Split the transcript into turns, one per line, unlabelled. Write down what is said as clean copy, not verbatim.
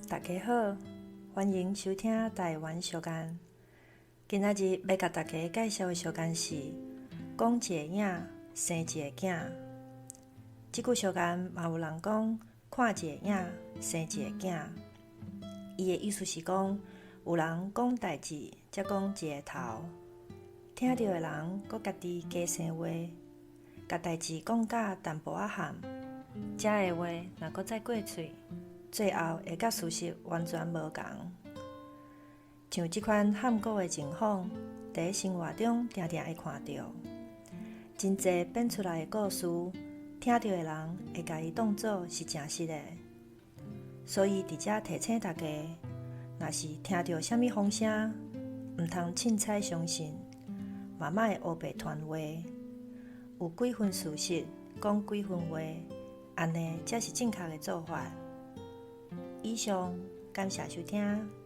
大家好，欢迎收听台湾相间。今仔日要甲大家介绍的相间是讲一个影，生一个囝。即句相间嘛有人讲看一个影，生一个囝。伊的意思是讲，有人讲代志，才讲一个头，听到的人搁家己加生话，甲代志讲甲淡薄仔含，遮的话若搁再过嘴，最后会甲事实完全无同。像即款喊果的情况，伫生活中常常会看到，真侪编出来的故事，听到的人会甲伊当作是真实的。所以伫遮提醒大家，若是听到啥物风声，毋通凊彩相信，嘛莫黑白传话，有几分事实讲几分话，安尼才是正确的做法。以上，感谢收听。